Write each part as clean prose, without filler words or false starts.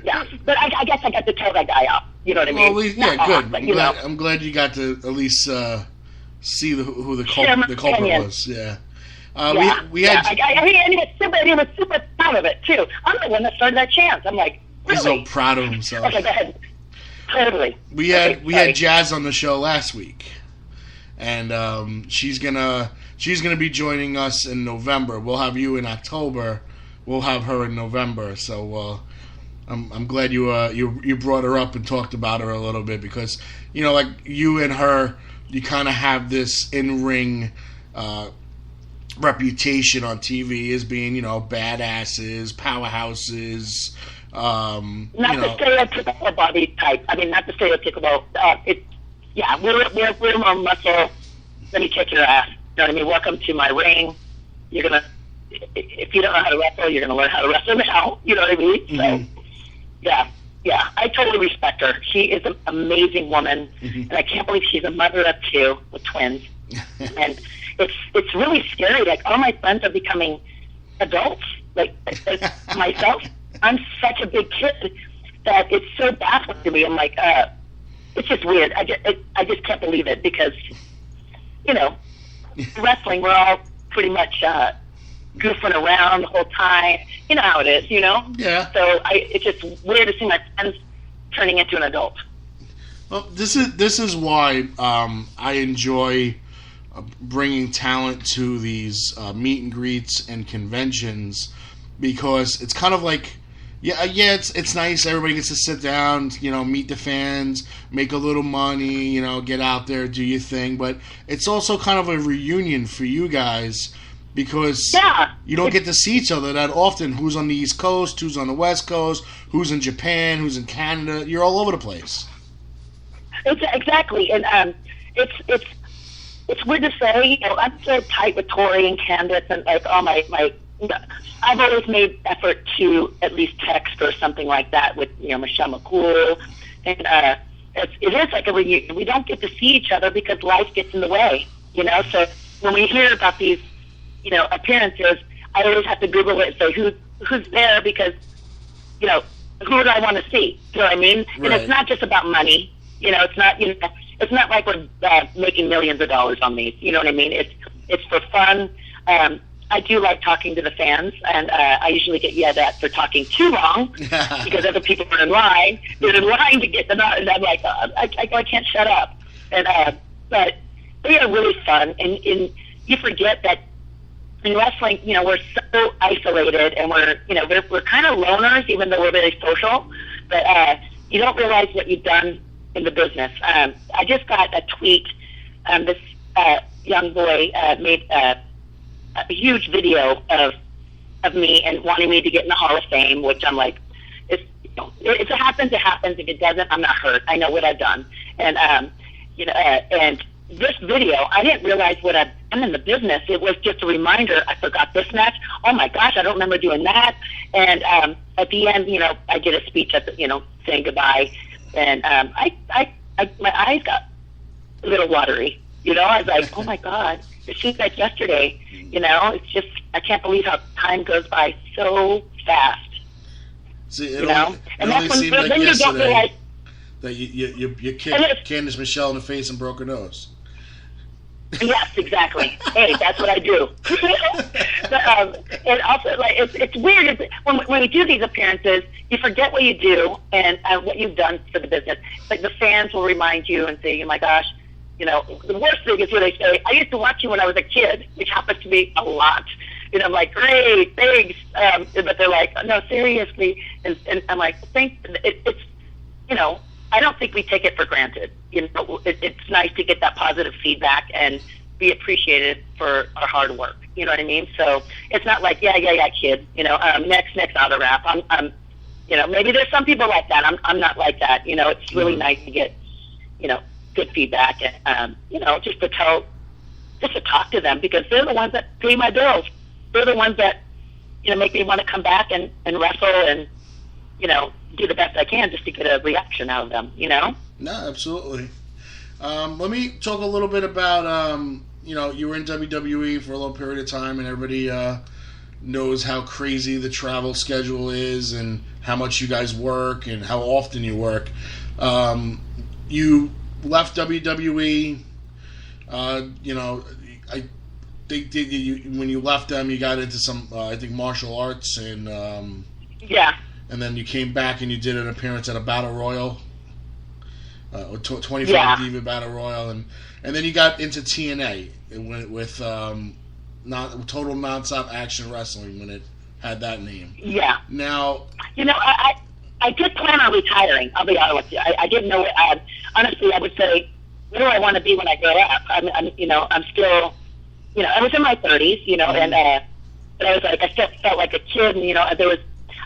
Yeah, but I guess I got to tell that guy off. You know what I mean? Well, at least, yeah, good. But, I'm glad you got to at least see who the culprit was. Yeah. We had. And he was super proud of it too. I'm the one that started that chance. I'm like, really? He's so proud of himself. Okay, go ahead. Totally. We had Jazz on the show last week, and she's gonna be joining us in November. We'll have you in October. We'll have her in November. So I'm glad you brought her up and talked about her a little bit, because like you and her, you kind of have this in-ring reputation on TV as being badasses, powerhouses. Not the stereotypical body type. I mean, not the stereotypical. We're more muscle. Let me kick your ass. You know what I mean? Welcome to my ring. You're gonna, if you don't know how to wrestle, you're gonna learn how to wrestle now. You know what I mean? Mm-hmm. So, yeah, I totally respect her. She is an amazing woman, and I can't believe she's a mother of two with twins. And it's really scary. Like, all my friends are becoming adults. Like myself. I'm such a big kid that it's so baffling to me. I'm like, it's just weird. I just can't believe it, because, wrestling, we're all pretty much goofing around the whole time. You know how it is, Yeah. So it's just weird to see my friends turning into an adult. Well, this is why I enjoy bringing talent to these meet and greets and conventions, because it's kind of like, it's nice. Everybody gets to sit down, meet the fans, make a little money, get out there, do your thing. But it's also kind of a reunion for you guys, because you don't get to see each other that often. Who's on the East Coast? Who's on the West Coast? Who's in Japan? Who's in Canada? You're all over the place. Exactly, and it's weird to say. I'm so tight with Tori and Candace, and like all my. I've always made effort to at least text or something like that with Michelle McCool, and it is like a reunion. We don't get to see each other because life gets in the way, So when we hear about these, appearances, I always have to Google it and say who's there, because who do I want to see? You know what I mean? Right. And it's not just about money. It's not it's not like we're making millions of dollars on these. You know what I mean? It's for fun. I do like talking to the fans, and I usually get yelled at for talking too long because other people are in line. They're in line to get them out, and I'm like, I can't shut up. And but they are really fun, and you forget that in wrestling, we're so isolated, and we're kind of loners, even though we're very social. But you don't realize what you've done in the business. I just got a tweet. This young boy made a huge video of me and wanting me to get in the Hall of Fame, which I'm like, if it happens, it happens. If it doesn't, I'm not hurt. I know what I've done. And, and this video, I didn't realize what I've done in the business. It was just a reminder. I forgot this match. Oh my gosh, I don't remember doing that. And at the end, I did a speech at the, saying goodbye. And my eyes got a little watery. I was like, oh my God, it seems like yesterday. It's just, I can't believe how time goes by so fast. See, it only seemed like yesterday that you kicked Candice Michelle in the face and broke her nose. Yes, exactly. Hey, that's what I do. And also, like, it's weird. When we do these appearances, you forget what you do and what you've done for the business. Like, the fans will remind you and say, oh my gosh, the worst thing is when they say, I used to watch you when I was a kid, which happens to me a lot. I'm like, great, thanks. But they're like, no, seriously. And I'm like, it's I don't think we take it for granted. It's nice to get that positive feedback and be appreciated for our hard work. You know what I mean? So it's not like, yeah, kid. Next autograph. I'm maybe there's some people like that. I'm not like that. It's really nice to get, good feedback and just to talk to them, because they're the ones that pay my bills. They're the ones that make me want to come back and wrestle and do the best I can just to get a reaction out of them. No, absolutely. Let me talk a little bit about you were in WWE for a little period of time, and everybody knows how crazy the travel schedule is and how much you guys work and how often you work. You left WWE. When you left them, you got into some, I think, martial arts, and and then you came back and you did an appearance at a battle royal, 25 Diva Battle Royal, and then you got into TNA with Total Nonstop Action Wrestling when it had that name. Yeah. Now, I did plan on retiring. I'll be honest with you. I didn't know. Honestly, I would say, what do I want to be when I grow up? I'm still, I was in my 30s, and but I was like, I still felt like a kid. And,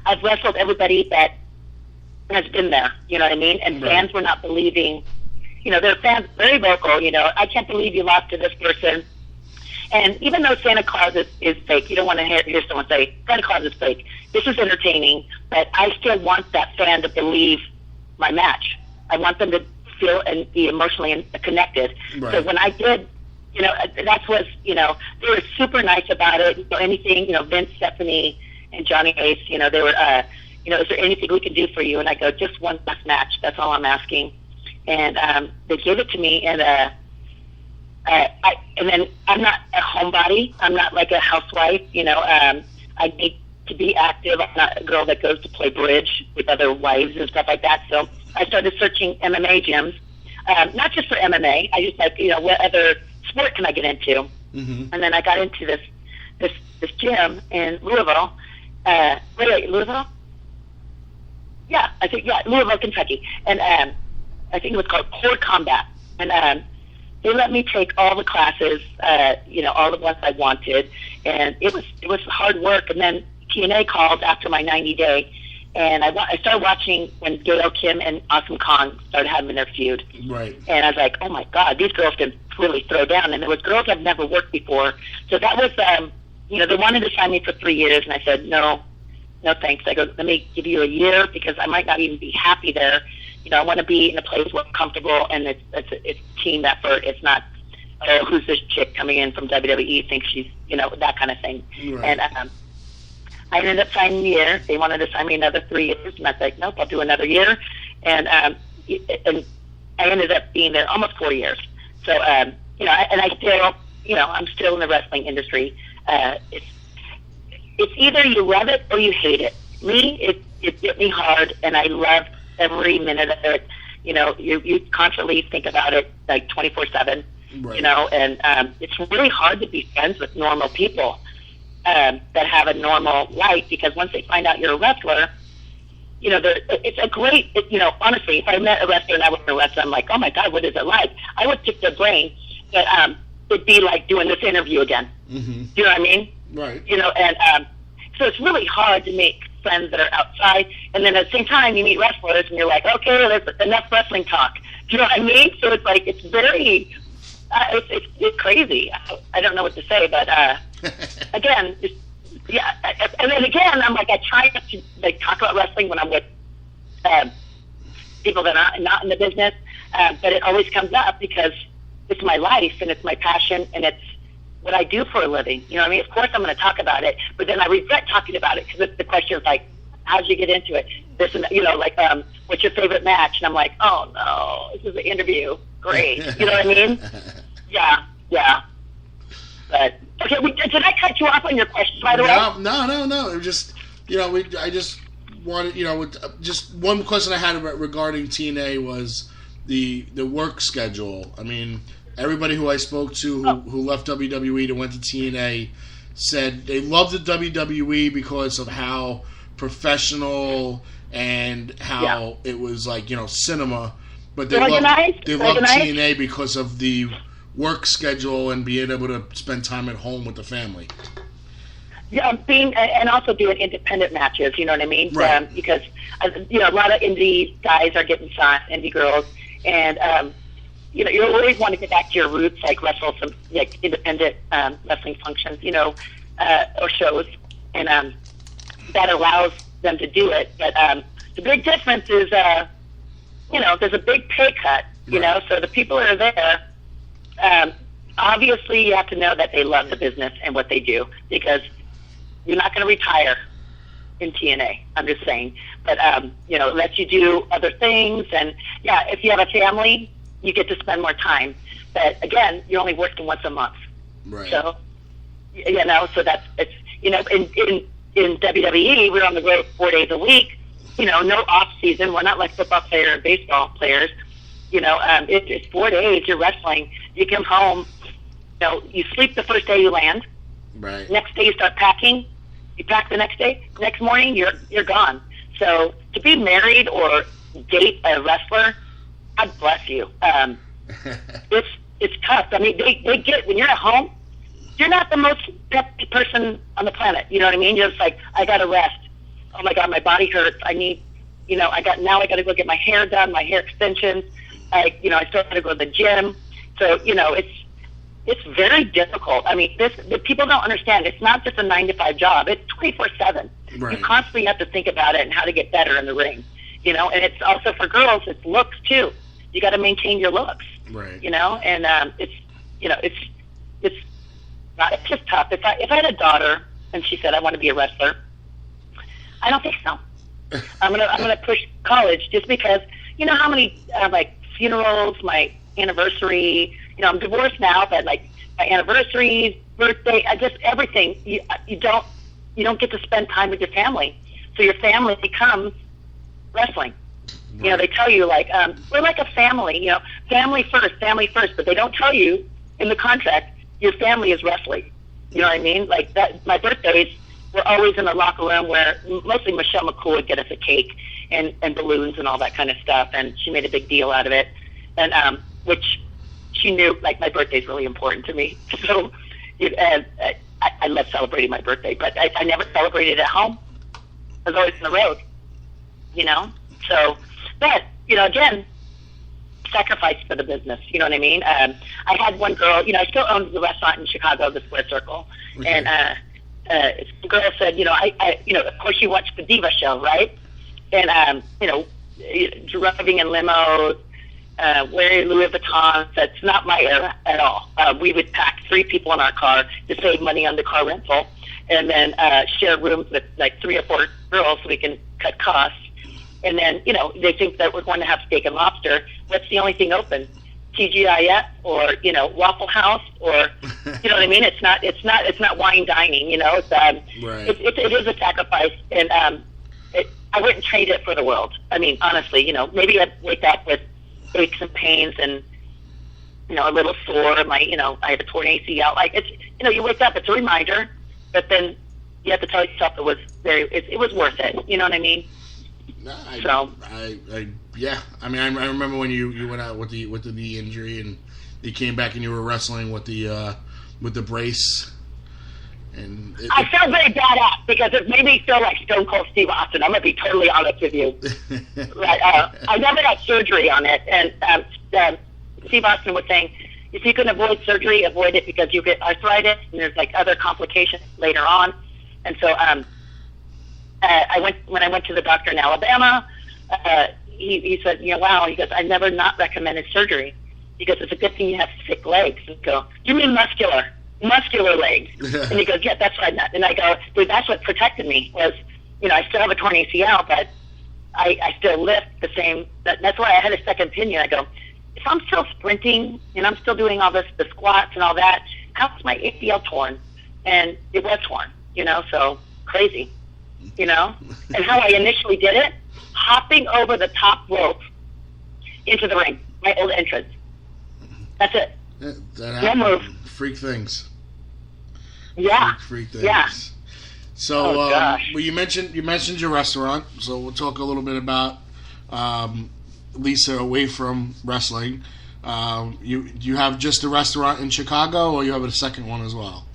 I've wrestled everybody that has been there. You know what I mean? And fans were not believing. There are fans very vocal. I can't believe you lost to this person. And even though Santa Claus is fake, you don't want to hear someone say, Santa Claus is fake. This is entertaining, but I still want that fan to believe my match. I want them to feel and be emotionally connected. Right. So when I did, that was, they were super nice about it. Anything, Vince, Stephanie, and Johnny Ace, they were, is there anything we can do for you? And I go, just one last match. That's all I'm asking. And they gave it to me, and and then I'm not a homebody. I'm not like a housewife. I need to be active. I'm not a girl that goes to play bridge with other wives and stuff like that. So I started searching MMA gyms, not just for MMA. I just like, what other sport can I get into? Mm-hmm. And then I got into this gym in Louisville. Louisville? Yeah, Louisville, Kentucky. And I think it was called Core Combat. And they let me take all the classes, all the ones I wanted, and it was hard work. And then TNA called after my 90-day, and I started watching when Gail Kim and Awesome Kong started having their feud. Right. And I was like, oh my God, these girls can really throw down. And there was girls I've never worked before, so that was, they wanted to sign me for 3 years, and I said no thanks. I go, let me give you a year because I might not even be happy there. I want to be in a place where I'm comfortable, and it's a team effort. It's not, oh, who's this chick coming in from WWE, thinks she's, that kind of thing. Right. And I ended up signing a year. They wanted to sign me another 3 years, and I was like, nope, I'll do another year. And I ended up being there almost 4 years. So, and I still, I'm still in the wrestling industry. It's either you love it or you hate it. Me, it hit me hard, and I love every minute of it. You constantly think about it like 24/7. Right. And it's really hard to be friends with normal people that have a normal life, because once they find out you're a wrestler, it's a great. Honestly, if I met a wrestler and I was a wrestler, I'm like, oh my God, what is it like? I would pick their brain, but it'd be like doing this interview again. Mm-hmm. Do you know what I mean? Right. And so it's really hard to make friends that are outside, and then at the same time you meet wrestlers and you're like, okay, there's enough wrestling talk. Do you know what I mean? So it's like, it's very it's crazy. I don't know what to say, but again, and then again, I'm like, I try not to like talk about wrestling when I'm with people that are not in the business, but it always comes up because it's my life and it's my passion and it's what I do for a living. You know what I mean? Of course I'm going to talk about it, but then I regret talking about it because the question is like, how'd you get into it? This and what's your favorite match? And I'm like, oh no, this is an interview. Great. You know what I mean? Yeah. But okay, did I cut you off on your question, by the way? No. It was just, I just wanted, just one question I had regarding TNA was the work schedule. I mean, everybody who I spoke to who left WWE to went to TNA said they loved the WWE because of how professional and how it was like, cinema. But they loved TNA because of the work schedule and being able to spend time at home with the family. Yeah, and also doing independent matches, you know what I mean? Right. Because a lot of indie guys are getting signed, indie girls, and you always want to get back to your roots, like wrestle some like independent wrestling functions, or shows, and that allows them to do it. But the big difference is, there's a big pay cut, so the people that are there, obviously you have to know that they love the business and what they do, because you're not going to retire in TNA. I'm just saying, but let you do other things, and yeah, if you have a family, you get to spend more time. But again, you're only working once a month, right? So so that's it's in WWE, we're on the road 4 days a week. No off season. We're not like football players or baseball players. It's 4 days. You're wrestling. You come home. You sleep the first day you land. Right. Next day you start packing. You pack the next day. Next morning you're gone. So to be married or date a wrestler, God bless you. It's tough. I mean, they get when you're at home, you're not the most peppy person on the planet. You know what I mean? You're just like, I gotta rest. Oh my God, my body hurts. I need, I got to go get my hair done, my hair extensions. I still got to go to the gym. So it's very difficult. I mean, the people don't understand. It's not just a 9-to-5 job. It's 24/7. Right. You constantly have to think about it and how to get better in the ring. And it's also for girls. It's looks too. You got to maintain your looks. Right. And it's just tough. If I had a daughter and she said I want to be a wrestler, I don't think so. I'm gonna push college just because how many funerals, my anniversary. I'm divorced now, but like my anniversaries, birthday, everything. You don't get to spend time with your family, so your family becomes wrestling. Right. They tell you we're like a family. Family first, but they don't tell you in the contract your family is wrestling. You know what I mean? Like that. My birthdays were always in the locker room where mostly Michelle McCool would get us a cake and balloons and all that kind of stuff, and she made a big deal out of it, and which she knew my birthday's really important to me. So I love celebrating my birthday, but I never celebrated at home. I was always on the road, So, but again, sacrifice for the business. You know what I mean? I had one girl. I still owned the restaurant in Chicago, the Square Circle, okay. And the girl said, of course you watch the Diva show, right? And driving in limos, wearing Louis Vuitton. That's not my era at all. We would pack 3 people in our car to save money on the car rental, and then share rooms with 3 or 4 girls so we can cut costs. And then, they think that we're going to have steak and lobster. What's the only thing open? TGIF or, Waffle House or, you know what I mean? It's not wine dining, It's, right. it is a sacrifice. And I wouldn't trade it for the world. I mean, honestly, maybe I'd wake up with aches and pains and, a little sore. I have a torn ACL. You wake up, it's a reminder, but then you have to tell yourself it was worth it. You know what I mean? Yeah. I mean, I remember when you went out with the knee injury and you came back and you were wrestling with the brace. And I felt very badass because it made me feel like Stone Cold Steve Austin. I'm gonna be totally honest with you. Right? I never got surgery on it, and Steve Austin was saying if you can avoid surgery, avoid it because you get arthritis and there's other complications later on. And so when I went to the doctor in Alabama, he said, wow. He goes, I never not recommended surgery because it's a good thing you have thick legs. And I go, you mean muscular legs? And he goes, yeah, that's right. And I go, dude, that's what protected me was, I still have a torn ACL, but I still lift the same. That's why I had a second opinion. I go, if I'm still sprinting and I'm still doing all the squats and all that, how's my ACL torn? And it was torn, so crazy. And how I initially did it, hopping over the top rope into the ring, my old entrance. That's it. That no move. Freak things. Yeah. Freak things. Yeah. So, well, you mentioned your restaurant, so we'll talk a little bit about Lisa away from wrestling. Do you have just a restaurant in Chicago, or you have a second one as well?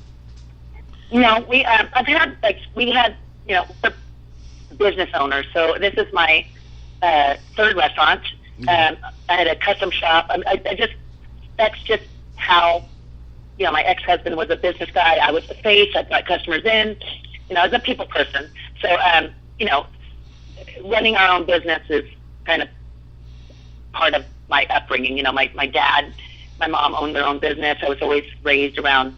No, we had we're business owners. So this is my third restaurant. I had a custom shop. That's just how, my ex-husband was a business guy. I was the face. I brought customers in. I was a people person. So, running our own business is kind of part of my upbringing. My dad, my mom owned their own business. I was always raised around,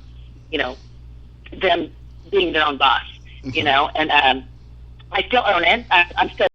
them being their own boss. you know, and I still own it. I'm still